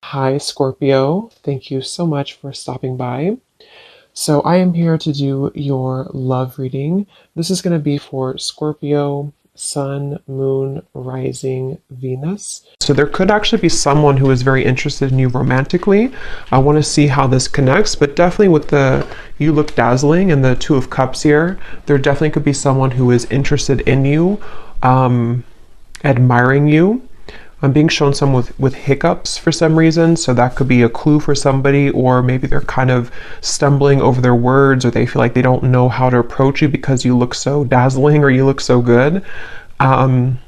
Hi, Scorpio. Thank you so much for stopping by. So, I am here to do your love reading. This is going to be for Scorpio, Sun, Moon, Rising, Venus. So, there could actually be someone who is very interested in you romantically. I want to see how this connects, but definitely with the you look dazzling and the Two of Cups here, there definitely could be someone who is interested in you, admiring you. I'm being shown some with hiccups for some reason, so that could be a clue for somebody, or maybe they're kind of stumbling over their words, or they feel like they don't know how to approach you because you look so dazzling or you look so good. But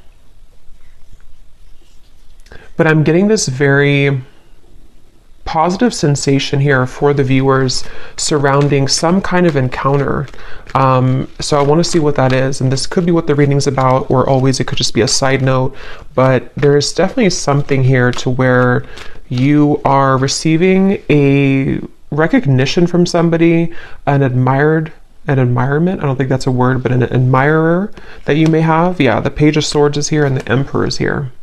I'm getting this very positive sensation here for the viewers surrounding some kind of encounter. So I want to see what that is, and this could be what the reading's about, or always it could just be a side note, but there's definitely something here to where you are receiving a recognition from somebody, an admirement, I don't think that's a word, but an admirer that you may have. Yeah, the Page of Swords is here and the Emperor is here.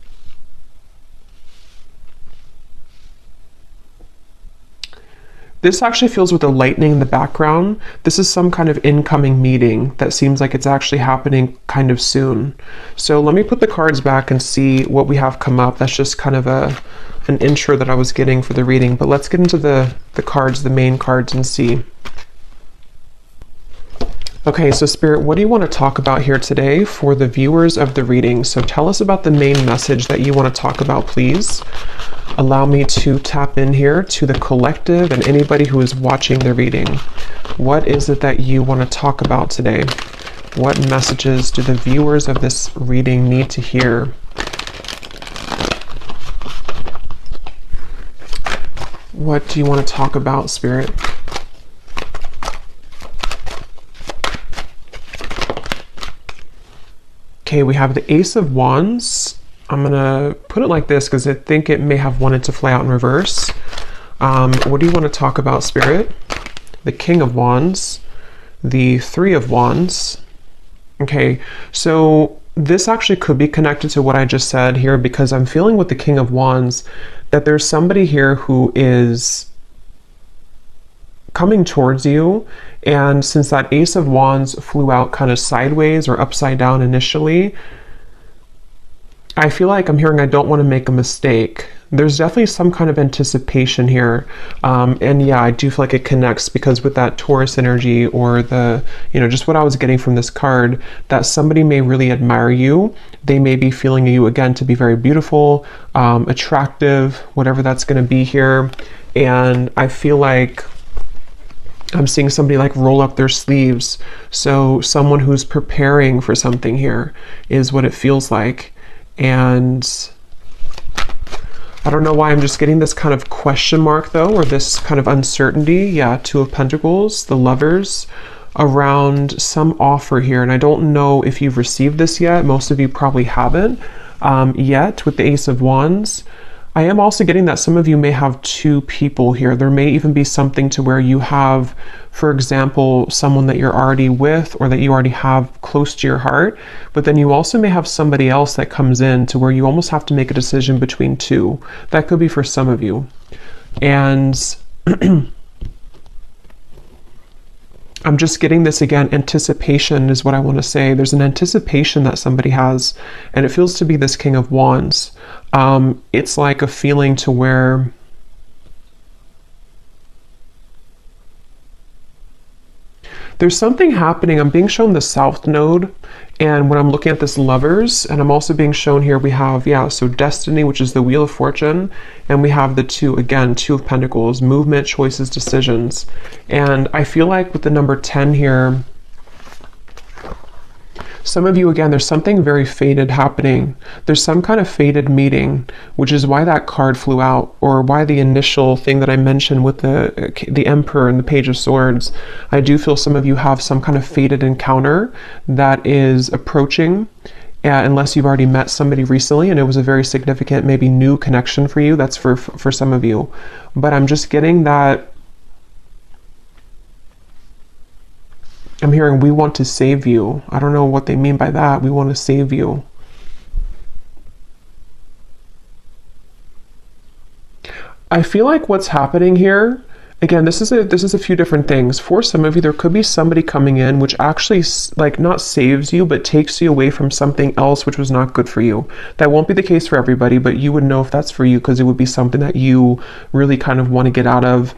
This actually feels with the lightning in the background. This is some kind of incoming meeting that seems like it's actually happening kind of soon. So let me put the cards back and see what we have come up. That's just kind of an intro that I was getting for the reading. But let's get into the cards, the main cards, and see. Okay, so Spirit, what do you want to talk about here today for the viewers of the reading? So tell us about the main message that you want to talk about, please. Allow me to tap in here to the collective and anybody who is watching the reading. What is it that you want to talk about today? What messages do the viewers of this reading need to hear? What do you want to talk about, Spirit? Okay, we have the Ace of Wands. I'm going to put it like this because I think it may have wanted to fly out in reverse. What do you want to talk about, Spirit? The King of Wands, the Three of Wands. Okay, so this actually could be connected to what I just said here, because I'm feeling with the King of Wands that there's somebody here who is coming towards you, and since that Ace of Wands flew out kind of sideways or upside down initially, I feel like I'm hearing I don't want to make a mistake. There's definitely some kind of anticipation here. And yeah, I do feel like it connects because with that Taurus energy, or the, just what I was getting from this card, that somebody may really admire you. They may be feeling you again to be very beautiful, attractive, whatever that's going to be here. And I feel like I'm seeing somebody like roll up their sleeves. So someone who's preparing for something here is what it feels like. And I don't know why I'm just getting this kind of question mark though, or this kind of uncertainty. Yeah, Two of Pentacles, the Lovers, around some offer here. And I don't know if you've received this yet. Most of you probably haven't yet with the Ace of Wands. I am also getting that some of you may have two people here. There may even be something to where you have, for example, someone that you're already with or that you already have close to your heart, but then you also may have somebody else that comes in to where you almost have to make a decision between two. That could be for some of you. And I'm just getting this again, anticipation is what I want to say. There's an anticipation that somebody has, and it feels to be this King of Wands. It's like a feeling to where there's something happening. I'm being shown the South Node, and when I'm looking at this Lovers, and I'm also being shown here, we have, so Destiny, which is the Wheel of Fortune, and we have the Two of Pentacles, movement, choices, decisions. And I feel like with the number 10 here, some of you, again, there's something very fated happening. There's some kind of fated meeting, which is why that card flew out, or why the initial thing that I mentioned with the Emperor and the Page of Swords. I do feel some of you have some kind of fated encounter that is approaching, unless you've already met somebody recently and it was a very significant, maybe new connection for you. That's for some of you. But I'm just getting that I'm hearing, we want to save you. I don't know what they mean by that. We want to save you. I feel like what's happening here, again, this is a few different things. For some of you, there could be somebody coming in which actually like not saves you, but takes you away from something else which was not good for you. That won't be the case for everybody, but you would know if that's for you because it would be something that you really kind of want to get out of.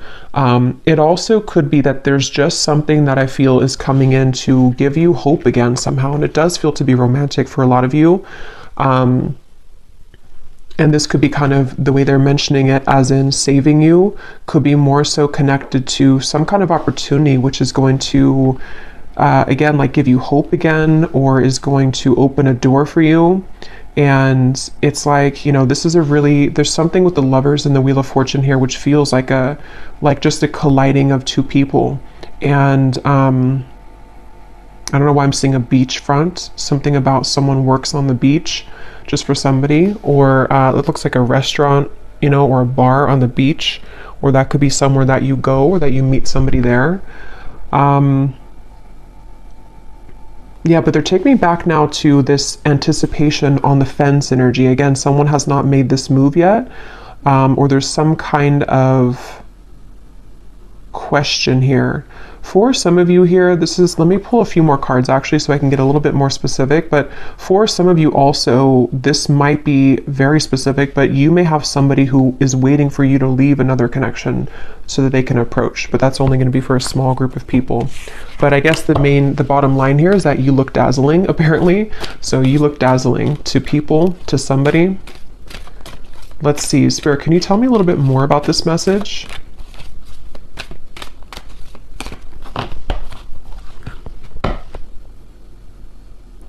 It also could be that there's just something that I feel is coming in to give you hope again somehow, and it does feel to be romantic for a lot of you. And this could be kind of the way they're mentioning it, as in saving you, could be more so connected to some kind of opportunity which is going to, again, like give you hope again, or is going to open a door for you. And it's like, you know, this is a really, there's something with the Lovers and the Wheel of Fortune here, which feels like just a colliding of two people. And I don't know why I'm seeing a beachfront, something about someone works on the beach just for somebody, or it looks like a restaurant, you know, or a bar on the beach, or that could be somewhere that you go or that you meet somebody there. Yeah, but they're taking me back now to this anticipation on the fence energy. Again, someone has not made this move yet, or there's some kind of question here. For some of you here, this is, let me pull a few more cards actually so I can get a little bit more specific, but for some of you also, this might be very specific, but you may have somebody who is waiting for you to leave another connection so that they can approach, but that's only going to be for a small group of people. But I guess the bottom line here is that you look dazzling, apparently. So you look dazzling to people, to somebody. Let's see, Spirit, can you tell me a little bit more about this message?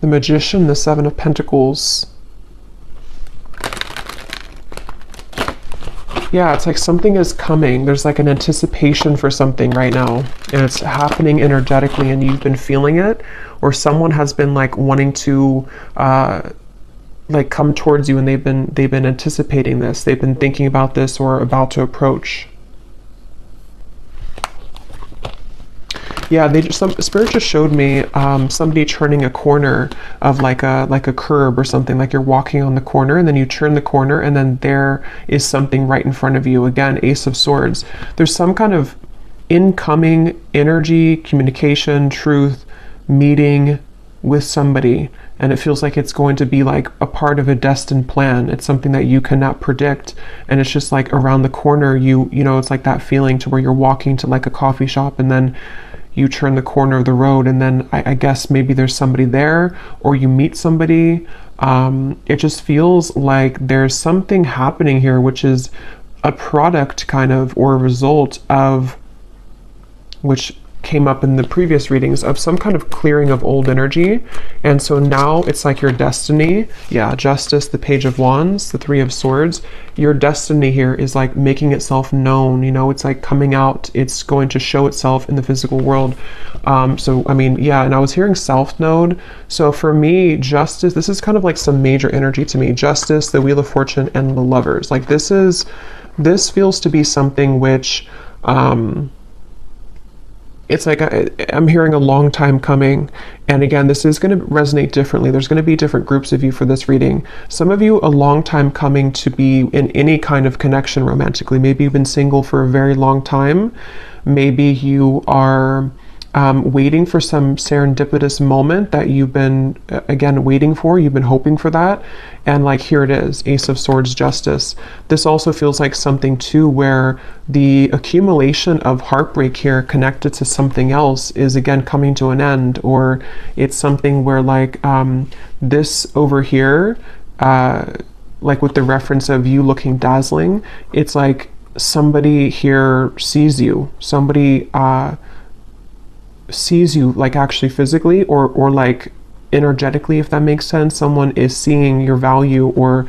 The Magician, the Seven of Pentacles. Yeah, it's like something is coming. There's like an anticipation for something right now, and it's happening energetically, and you've been feeling it, or someone has been like wanting to like come towards you, and they've been anticipating this. They've been thinking about this or about to approach. Yeah, Spirit just showed me somebody turning a corner of like a curb or something, like you're walking on the corner and then you turn the corner and then there is something right in front of you. Again, Ace of Swords. There's some kind of incoming energy, communication, truth, meeting with somebody, and it feels like it's going to be like a part of a destined plan. It's something that you cannot predict, and it's just like around the corner. You know, it's like that feeling to where you're walking to like a coffee shop and then you turn the corner of the road, and then I guess maybe there's somebody there, or you meet somebody. It just feels like there's something happening here, which is a product kind of, or a result of, which came up in the previous readings, of some kind of clearing of old energy. And so now it's like your destiny. Yeah, Justice, the Page of Wands, the Three of Swords. Your destiny here is like making itself known, you know, it's like coming out, it's going to show itself in the physical world. So, I mean, yeah, and I was hearing South Node. So for me, Justice, this is kind of like some major energy to me. Justice, the Wheel of Fortune, and the Lovers. Like this feels to be something which, it's like I'm hearing a long time coming. And again, this is going to resonate differently. There's going to be different groups of you for this reading. Some of you, a long time coming to be in any kind of connection romantically. Maybe you've been single for a very long time. Maybe you are waiting for some serendipitous moment that you've been, again, waiting for. You've been hoping for that. And like, here it is, Ace of Swords, Justice. This also feels like something too where the accumulation of heartbreak here connected to something else is again coming to an end, or it's something where like this over here, like with the reference of you looking dazzling, it's like somebody here sees you, somebody sees you like actually physically or like energetically, if that makes sense. Someone is seeing your value, or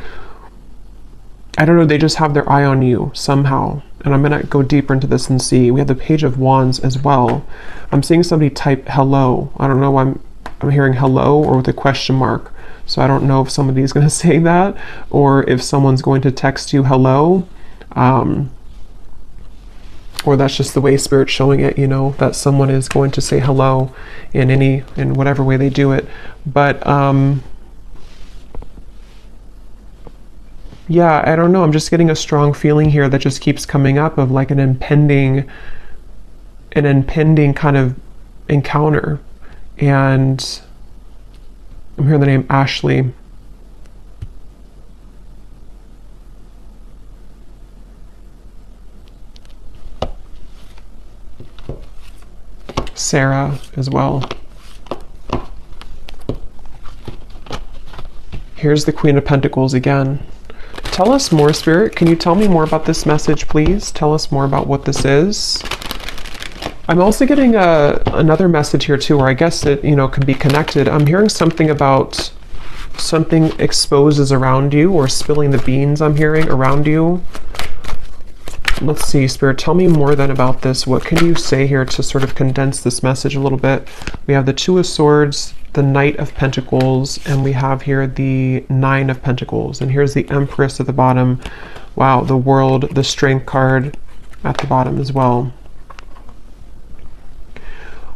I don't know, they just have their eye on you somehow. And I'm gonna go deeper into this and see. We have the Page of Wands as well. I'm seeing somebody type hello. I don't know why I'm hearing hello or with a question mark. So I don't know if somebody is going to say that or if someone's going to text you hello. Or that's just the way Spirit's showing it, you know, that someone is going to say hello in whatever way they do it. But Yeah, I don't know. I'm just getting a strong feeling here that just keeps coming up of like an impending kind of encounter. And I'm hearing the name Ashley. Sarah as well. Here's the Queen of Pentacles again. Tell us more, Spirit. Can you tell me more about this message, please? Tell us more about what this is. I'm also getting another message here too, where I guess it, can be connected. I'm hearing something about something exposes around you, or spilling the beans, I'm hearing, around you. Let's see, Spirit, tell me more then about this. What can you say here to sort of condense this message a little bit? We have the Two of Swords, the Knight of Pentacles, and we have here the Nine of Pentacles. And here's the Empress at the bottom. Wow, the World, the Strength card at the bottom as well.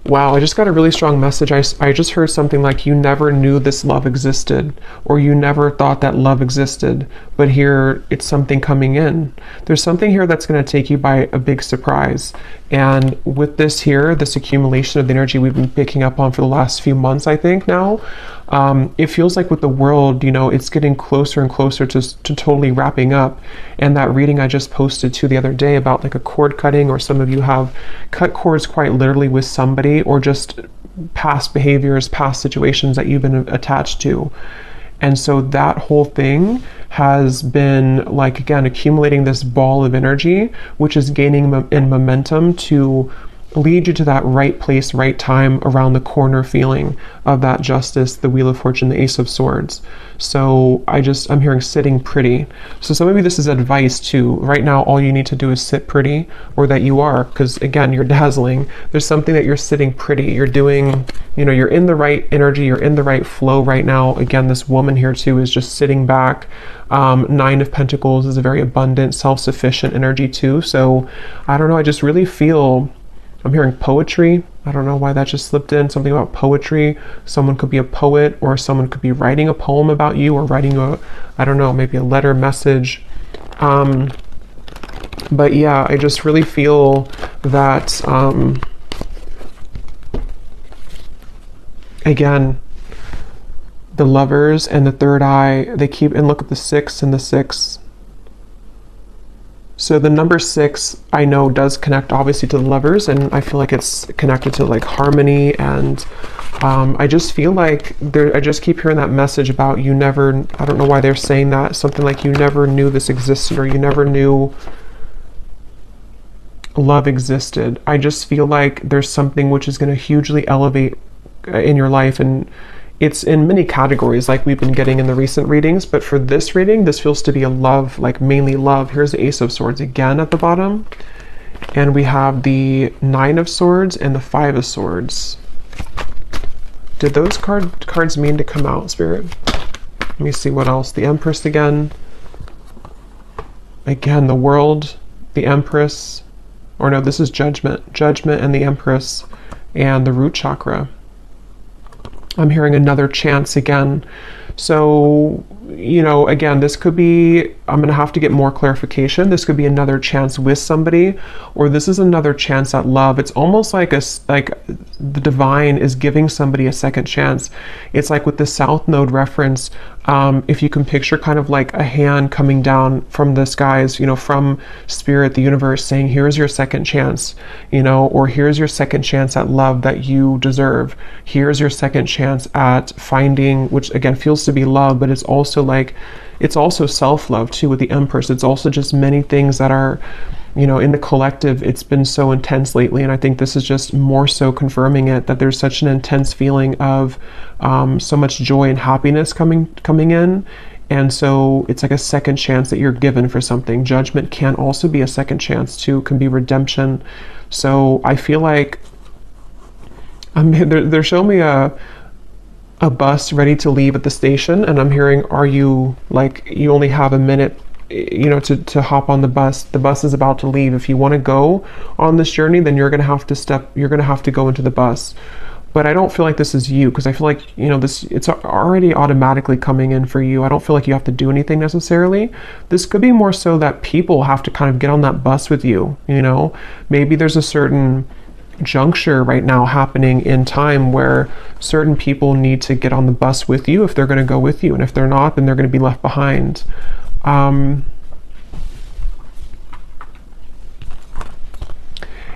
Wow, I just got a really strong message. I just heard something like, you never knew this love existed, or you never thought that love existed, but here it's something coming in. There's something here that's going to take you by a big surprise. And with this here, this accumulation of the energy we've been picking up on for the last few months, I think now, it feels like with the world, it's getting closer and closer to totally wrapping up. And that reading I just posted to the other day about like a cord cutting, or some of you have cut cords quite literally with somebody, or just past behaviors, past situations that you've been attached to. And so that whole thing has been like, again, accumulating this ball of energy, which is gaining in momentum to lead you to that right place, right time, around the corner feeling of that Justice, the Wheel of Fortune, the Ace of Swords. So I'm hearing sitting pretty. So some of you, this is advice too. Right now, all you need to do is sit pretty, or that you are, because again, you're dazzling. There's something that you're sitting pretty. You're doing, you're in the right energy, you're in the right flow right now. Again, this woman here too is just sitting back. Nine of Pentacles is a very abundant, self-sufficient energy too. So I don't know, I just really feel, I'm hearing poetry. I don't know why that just slipped in. Something about poetry. Someone could be a poet, or someone could be writing a poem about you, or writing I don't know, maybe a letter message. But yeah, I just really feel that, again, the Lovers and the Third Eye, and look at the 6 and the 6. So the number 6, I know, does connect obviously to the Lovers, and I feel like it's connected to like harmony. And I just feel like I just keep hearing that message about you never, I don't know why they're saying that, something like you never knew this existed, or you never knew love existed. I just feel like there's something which is going to hugely elevate in your life, and it's in many categories like we've been getting in the recent readings, but for this reading, this feels to be a love, like mainly love. Here's the Ace of Swords again at the bottom, and we have the Nine of Swords and the Five of Swords. Did those cards mean to come out, Spirit? Let me see what else. The Empress again, the World, the Empress, or no, this is Judgment and the Empress, and the Root Chakra. I'm hearing another chance again. So, again, this could be, I'm going to have to get more clarification. This could be another chance with somebody, or this is another chance at love. It's almost like the divine is giving somebody a second chance. It's like with the South Node reference, if you can picture kind of like a hand coming down from the skies, from Spirit, the universe, saying, here's your second chance, or here's your second chance at love that you deserve. Here's your second chance at finding, which again feels to be love, but it's also like, it's also self-love too with the Empress. It's also just many things that are, in the collective, it's been so intense lately. And I think this is just more so confirming it, that there's such an intense feeling of so much joy and happiness coming in. And so it's like a second chance that you're given for something. Judgment can also be a second chance too, can be redemption. So I feel like they're showing me a bus ready to leave at the station, and I'm hearing, are you, like, you only have a minute, to hop on the bus. The bus is about to leave. If you want to go on this journey, then you're going to have to go into the bus. but I don't feel like this is you, because I feel like, you know, this, it's already automatically coming in for you. I don't feel like you have to do anything necessarily. This could be more so that people have to kind of get on that bus with you, you know. Maybe there's a certain juncture right now happening in time where certain people need to get on the bus with you if they're going to go with you, and if they're not, then they're going to be left behind.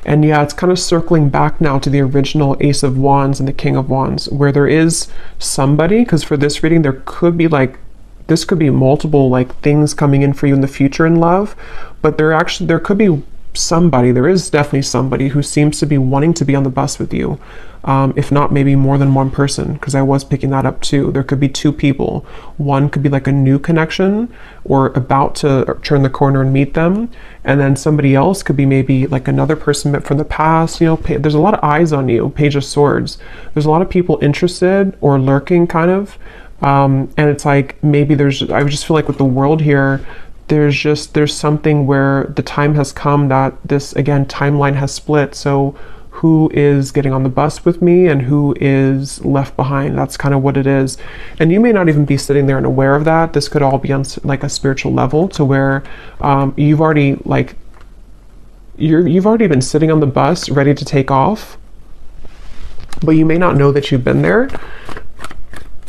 And yeah, it's kind of circling back now to the original Ace of Wands and the King of Wands, where there is somebody, because for this reading, there could be like, this could be multiple like things coming in for you in the future in love, but there could be somebody, there is definitely somebody who seems to be wanting to be on the bus with you. If not, maybe more than one person, because I was picking that up too. There could be two people. One could be like a new connection or about to turn the corner and meet them. And then somebody else could be maybe like another person met from the past. You know, there's a lot of eyes on you, Page of Swords. There's a lot of people interested or lurking kind of. And it's like, maybe I just feel like with the world here, there's something where the time has come that this, again, timeline has split. So who is getting on the bus with me and who is left behind? That's kind of what it is. And you may not even be sitting there and aware of that. This could all be on like a spiritual level, to where you've already been sitting on the bus ready to take off, but you may not know that you've been there.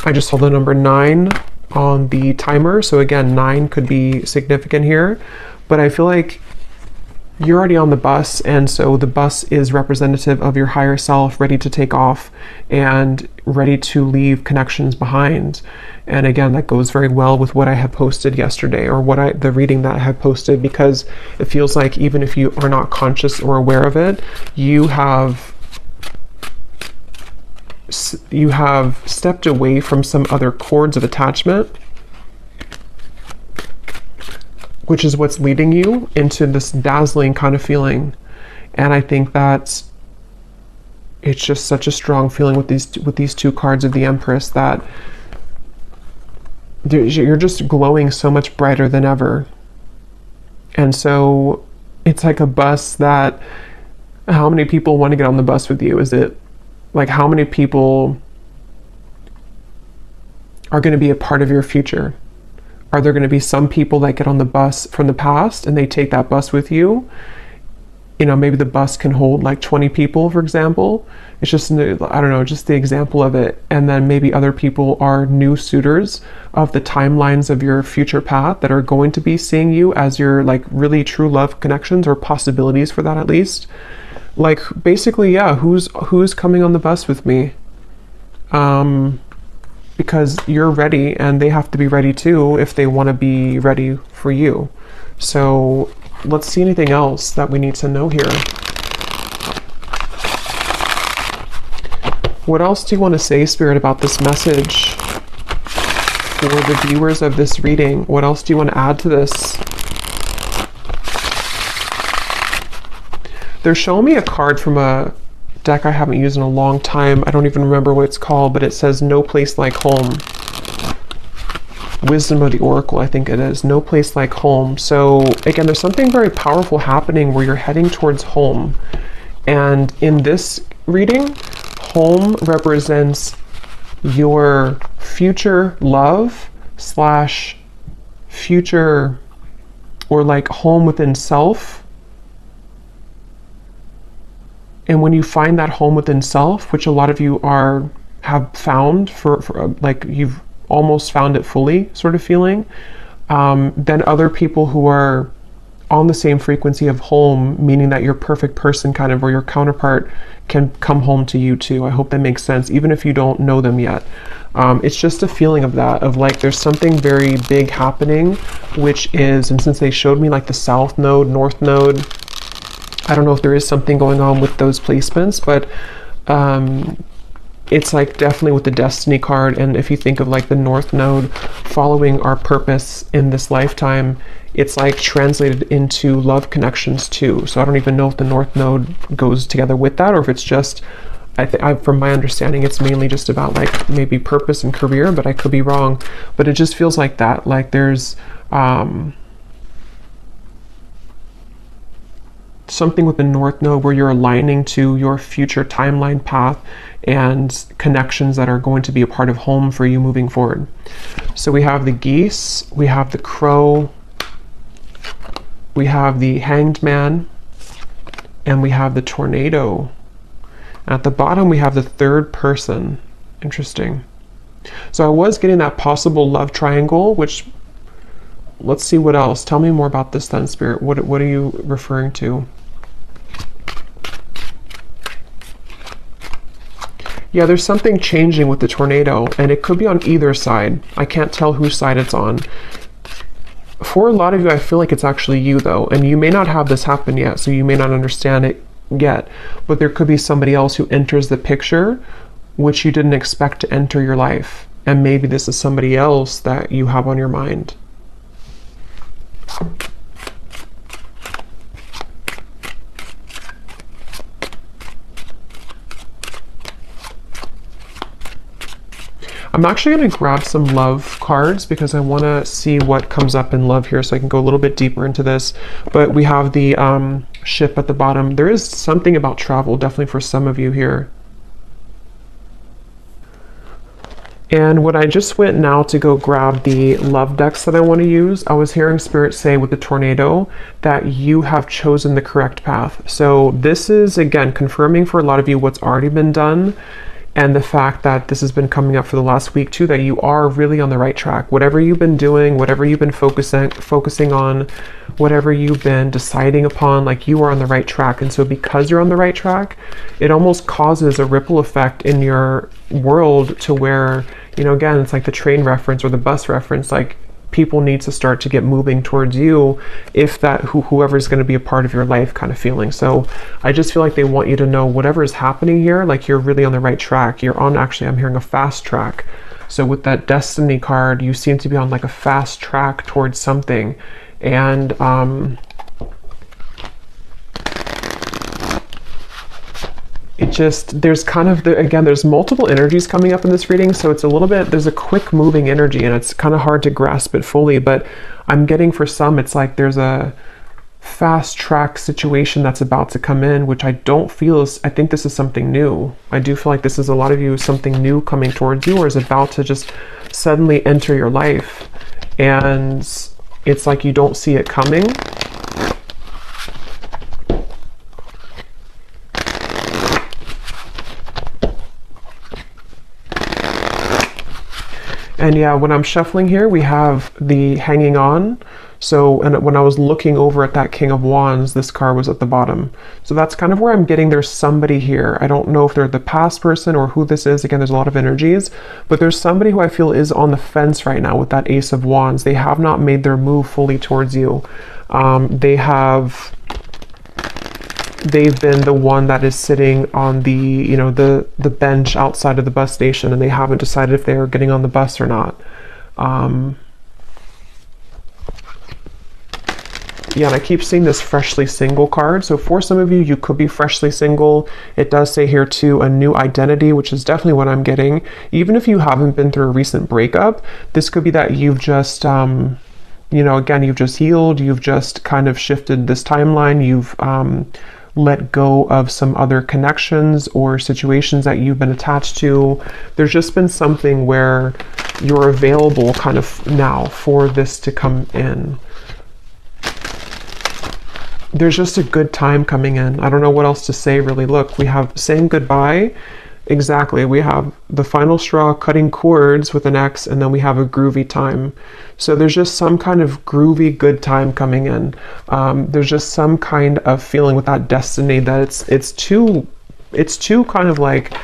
I just saw the number 9 on the timer, so again, 9 could be significant here, but I feel like you're already on the bus, and so the bus is representative of your higher self, ready to take off and ready to leave connections behind. And again, that goes very well with what I had posted yesterday, or the reading that I had posted, because it feels like even if you are not conscious or aware of it, you have stepped away from some other cords of attachment, which is what's leading you into this dazzling kind of feeling. And I think that it's just such a strong feeling with these two cards of the Empress, that you're just glowing so much brighter than ever. And so it's like a bus that, how many people want to get on the bus with you? Is it like, how many people are going to be a part of your future? Are there going to be some people that get on the bus from the past and they take that bus with you? You know, maybe the bus can hold like 20 people, for example. It's just, I don't know, just the example of it. And then maybe other people are new suitors of the timelines of your future path that are going to be seeing you as your like really true love connections, or possibilities for that at least. Like, basically, yeah, who's coming on the bus with me? Because you're ready, and they have to be ready too if they want to be ready for you. So let's see anything else that we need to know here. What else do you want to say, Spirit, about this message for the viewers of this reading? What else do you want to add to this? They're showing me a card from a deck I haven't used in a long time. I don't even remember what it's called, but it says No Place Like Home. Wisdom of the Oracle, I think it is. No Place Like Home. So again, there's something very powerful happening where you're heading towards home. And in this reading, home represents your future love / future, or like home within self. And when you find that home within self, which a lot of you have found for like you've almost found it fully sort of feeling, then other people who are on the same frequency of home, meaning that your perfect person kind of, or your counterpart, can come home to you too. I hope that makes sense, even if you don't know them yet. It's just a feeling of that, of like there's something very big happening, which is, and since they showed me like the South Node, North Node, I don't know if there is something going on with those placements, but it's like definitely with the Destiny card. And if you think of like the North Node following our purpose in this lifetime, it's like translated into love connections too. So I don't even know if the North Node goes together with that, or if it's just, from my understanding, it's mainly just about like maybe purpose and career, but I could be wrong. But it just feels like that, like there's something with the North Node where you're aligning to your future timeline path and connections that are going to be a part of home for you moving forward. So we have the geese, we have the crow, we have the hanged man, and we have the tornado. At the bottom, we have the third person. Interesting. So I was getting that possible love triangle, which, let's see what else. Tell me more about this then, Spirit. What are you referring to? Yeah, there's something changing with the tornado, and it could be on either side. I can't tell whose side it's on. For a lot of you, I feel like it's actually you, though, and you may not have this happen yet, so you may not understand it yet, but there could be somebody else who enters the picture which you didn't expect to enter your life, and maybe this is somebody else that you have on your mind. I'm actually going to grab some love cards because I want to see what comes up in love here, so I can go a little bit deeper into this. But we have the ship at the bottom. There is something about travel, definitely for some of you here. And when I just went now to go grab the love decks that I want to use, I was hearing Spirit say with the tornado that you have chosen the correct path. So this is, again, confirming for a lot of you what's already been done, and the fact that this has been coming up for the last week too, that you are really on the right track. Whatever you've been doing, whatever you've been focusing on, whatever you've been deciding upon, like, you are on the right track. And so because you're on the right track, it almost causes a ripple effect in your world to where, you know, again, it's like the train reference or the bus reference, like, people need to start to get moving towards you, if that whoever's going to be a part of your life kind of feeling. So I just feel like they want you to know whatever is happening here, like, you're really on the right track. You're on, actually, I'm hearing a fast track. So with that Destiny card, you seem to be on like a fast track towards something. And it just, there's kind of, again, there's multiple energies coming up in this reading, so it's a little bit, there's a quick moving energy, and it's kind of hard to grasp it fully, but I'm getting, for some, it's like there's a fast track situation that's about to come in, which I don't feel is, I think this is something new. I do feel like this is a lot of you, something new coming towards you, or is about to just suddenly enter your life, and it's like you don't see it coming. And yeah, when I'm shuffling here, we have the hanging on. So, and when I was looking over at that King of Wands, this card was at the bottom. So that's kind of where I'm getting there's somebody here. I don't know if they're the past person or who this is. Again, there's a lot of energies, but there's somebody who I feel is on the fence right now with that Ace of Wands. They have not made their move fully towards you. They've been the one that is sitting on the, you know, the bench outside of the bus station, and they haven't decided if they're getting on the bus or not. Yeah, and I keep seeing this freshly single card. So for some of you, you could be freshly single. It does say here too, a new identity, which is definitely what I'm getting. Even if you haven't been through a recent breakup, this could be that you've just, you know, again, you've just healed. You've just kind of shifted this timeline. You've let go of some other connections or situations that you've been attached to. There's just been something where you're available kind of now for this to come in. There's just a good time coming in. I don't know what else to say, really. Look, we have saying goodbye. Exactly. We have the final straw, cutting cords with an X, and then we have a groovy time. So there's just some kind of groovy good time coming in. There's just some kind of feeling with that destiny that it's too kind of like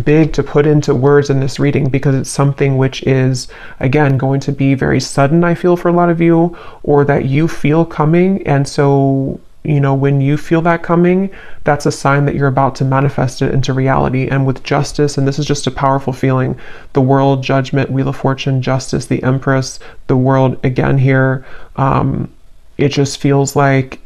big to put into words in this reading, because it's something which is, again, going to be very sudden, I feel, for a lot of you, or that you feel coming. And so, you know, when you feel that coming, that's a sign that you're about to manifest it into reality. And with justice, and this is just a powerful feeling, the world, judgment, Wheel of Fortune, justice, the Empress, the world again here, it just feels like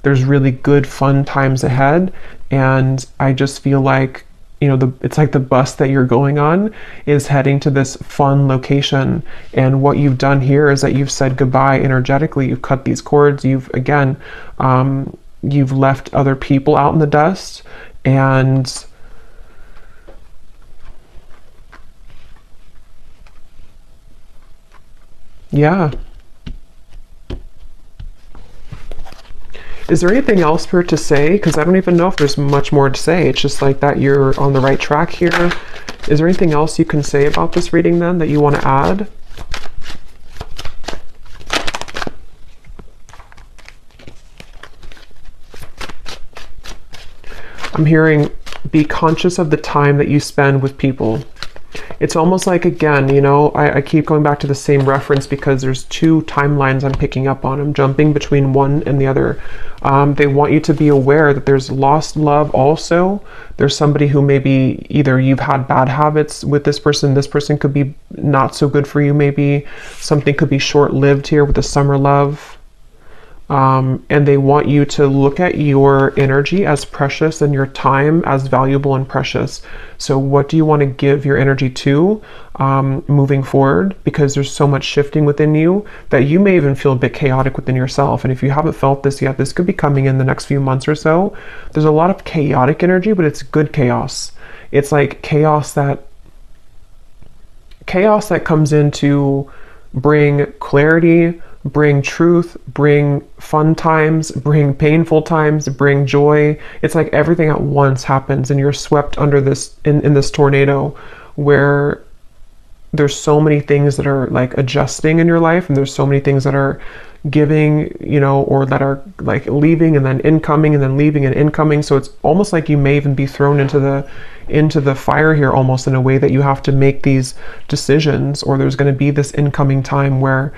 there's really good, fun times ahead. And I just feel like, you know, it's like the bus that you're going on is heading to this fun location. And what you've done here is that you've said goodbye energetically. You've cut these cords. You've, again, you've left other people out in the dust, and yeah. Is there anything else, Spirit, to say? Because I don't even know if there's much more to say. It's just like that you're on the right track here. Is there anything else you can say about this reading then that you want to add? I'm hearing, be conscious of the time that you spend with people. It's almost like, again, you know, I keep going back to the same reference because there's two timelines I'm picking up on. I'm jumping between one and the other. They want you to be aware that there's lost love also. There's somebody who maybe either you've had bad habits with this person could be not so good for you maybe. Something could be short-lived here with a summer love. And they want you to look at your energy as precious and your time as valuable and precious. So what do you want to give your energy to moving forward? Because there's so much shifting within you that you may even feel a bit chaotic within yourself. And if you haven't felt this yet, this could be coming in the next few months or so. There's a lot of chaotic energy, but it's good chaos. It's like chaos that comes in to bring clarity, bring truth, bring fun times, bring painful times, bring joy. It's like everything at once happens and you're swept under this, in this tornado where there's so many things that are like adjusting in your life, and there's so many things that are giving, you know, or that are like leaving and then incoming and then leaving and incoming. So it's almost like you may even be thrown into the fire here, almost in a way that you have to make these decisions, or there's going to be this incoming time where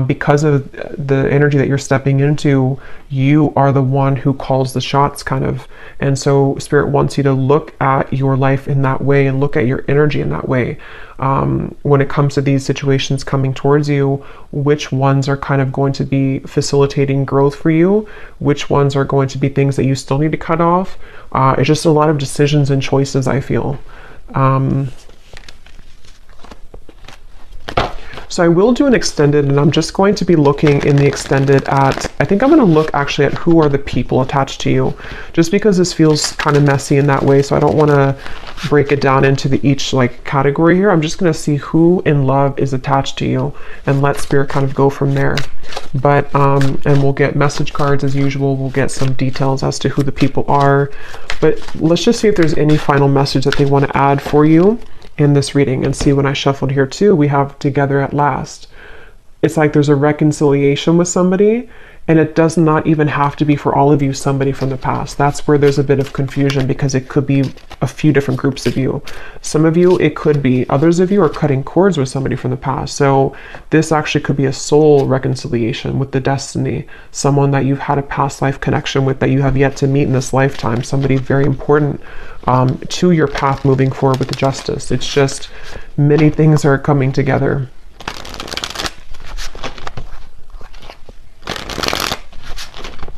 because of the energy that you're stepping into, you are the one who calls the shots, kind of. And so Spirit wants you to look at your life in that way and look at your energy in that way. When it comes to these situations coming towards you, which ones are kind of going to be facilitating growth for you, which ones are going to be things that you still need to cut off. It's just a lot of decisions and choices, I feel. So I will do an extended, and I'm just going to be looking in the extended at, I think I'm going to look actually at who are the people attached to you, just because this feels kind of messy in that way. So I don't want to break it down into each like category here. I'm just going to see who in love is attached to you and let Spirit kind of go from there. But, and we'll get message cards as usual. We'll get some details as to who the people are, but let's just see if there's any final message that they want to add for you in this reading. And see, when I shuffled here too, we have together at last. It's like there's a reconciliation with somebody, and it does not even have to be for all of you somebody from the past. That's where there's a bit of confusion, because it could be a few different groups of you. Some of you, it could be. Others of you are cutting cords with somebody from the past. So this actually could be a soul reconciliation with the destiny, someone that you've had a past life connection with that you have yet to meet in this lifetime, somebody very important to your path moving forward with the justice. It's just many things are coming together.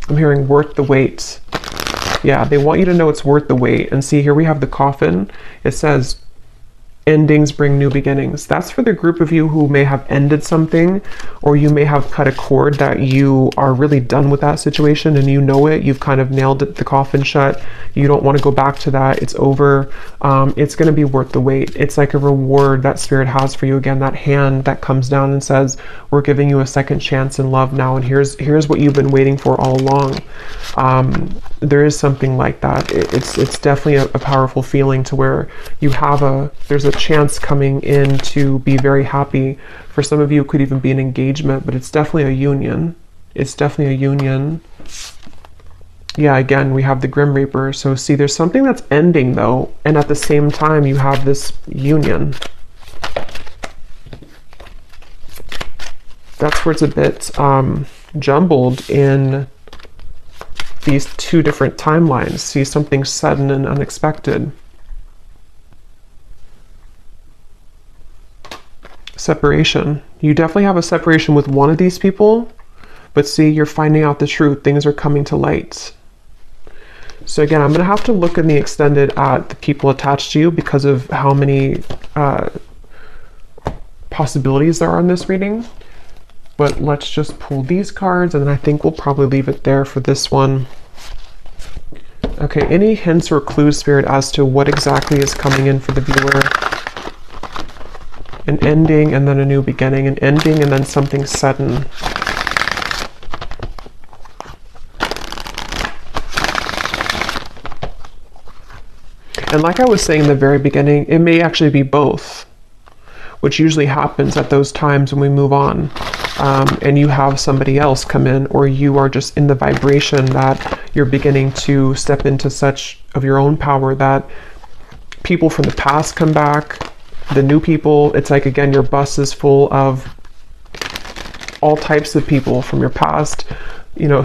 I'm hearing worth the wait. Yeah, they want you to know it's worth the wait. And see, here we have the coffin. It says, endings bring new beginnings. That's for the group of you who may have ended something, or you may have cut a cord that you are really done with that situation and you know it. You've kind of nailed it, the coffin shut. You don't want to go back to that. It's over. It's going to be worth the wait. It's like a reward that Spirit has for you. Again, that hand that comes down and says, we're giving you a second chance in love now, and here's what you've been waiting for all along. There is something like that. It's definitely a powerful feeling to where you have there's a chance coming in to be very happy. For some of you, it could even be an engagement, but it's definitely a union. It's definitely a union. Yeah, again, we have the Grim Reaper. So see, there's something that's ending though, and at the same time, you have this union. That's where it's a bit jumbled in these two different timelines. See, something sudden and unexpected. Separation. You definitely have a separation with one of these people, but see, you're finding out the truth. Things are coming to light. So again, I'm going to have to look in the extended at the people attached to you because of how many possibilities there are in this reading. But let's just pull these cards, and then I think we'll probably leave it there for this one. Okay, any hints or clues, Spirit, as to what exactly is coming in for the viewer? An ending and then a new beginning, an ending and then something sudden. And like I was saying in the very beginning, it may actually be both, which usually happens at those times when we move on. And you have somebody else come in, or you are just in the vibration that you're beginning to step into such of your own power that people from the past come back, the new people. It's like, again, your bus is full of all types of people from your past. You know,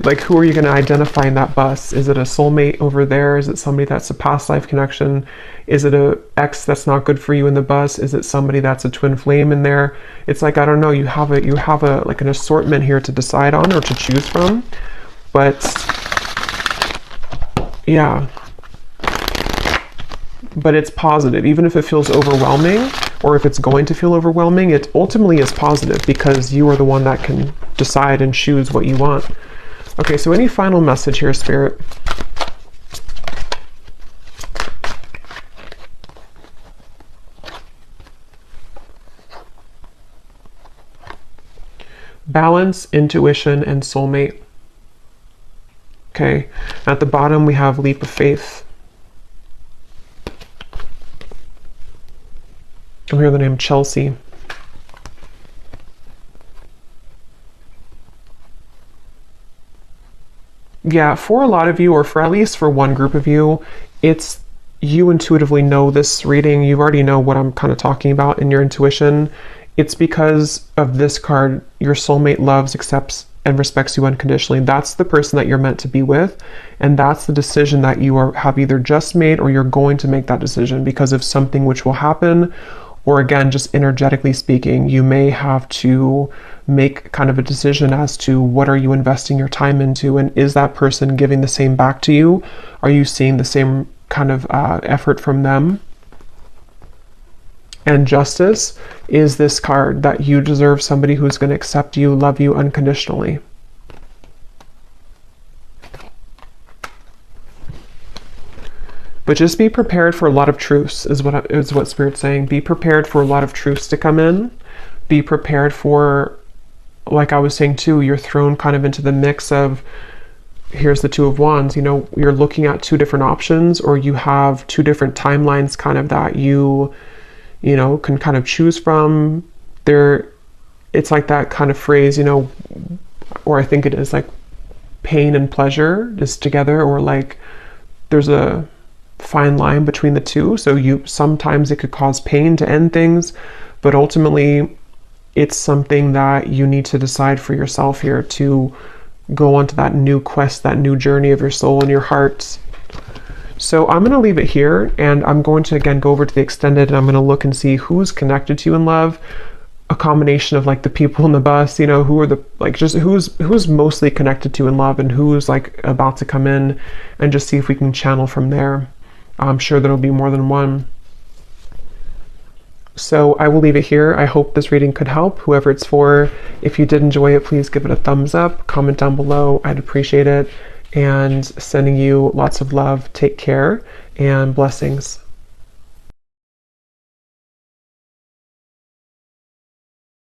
like, who are you going to identify in that bus? Is it a soulmate over there? Is it somebody that's a past life connection? Is it a ex that's not good for you in the bus? Is it somebody that's a twin flame in there? It's like, I don't know, you have a like an assortment here to decide on or to choose from. But yeah, but it's positive. Even if it feels overwhelming, or if it's going to feel overwhelming, it ultimately is positive because you are the one that can decide and choose what you want. Okay, so any final message here, Spirit? Balance, intuition, and soulmate. Okay, at the bottom we have leap of faith. I hear the name Chelsea. Yeah, for a lot of you, or for at least for one group of you, it's you intuitively know this reading. You already know what I'm kind of talking about in your intuition. It's because of this card. Your soulmate loves, accepts, and respects you unconditionally. That's the person that you're meant to be with. And that's the decision that you have either just made, or you're going to make that decision because of something which will happen. Or again, just energetically speaking, you may have to make kind of a decision as to what are you investing your time into, and is that person giving the same back to you? Are you seeing the same kind of effort from them? And justice is this card that you deserve somebody who's going to accept you, love you unconditionally. But just be prepared for a lot of truths is what Spirit's saying. Be prepared for a lot of truths to come in. Be prepared for, like I was saying too, you're thrown kind of into the mix of, here's the Two of Wands. You know, you're looking at two different options, or you have two different timelines kind of that you know, can kind of choose from. It's like that kind of phrase, you know, or I think it is like pain and pleasure is together, or like there's a fine line between the two. So sometimes it could cause pain to end things, but ultimately it's something that you need to decide for yourself here to go onto that new quest, that new journey of your soul and your heart. So I'm going to leave it here, and I'm going to again go over to the extended, and I'm going to look and see who's connected to you in love. A combination of like the people in the bus, you know, who are the, like, just who's mostly connected to in love, and who's like about to come in, and just see if we can channel from there. I'm sure there'll be more than one. So I will leave it here. I hope this reading could help whoever it's for. If you did enjoy it, please give it a thumbs up, comment down below. I'd appreciate it. And sending you lots of love. Take care and blessings.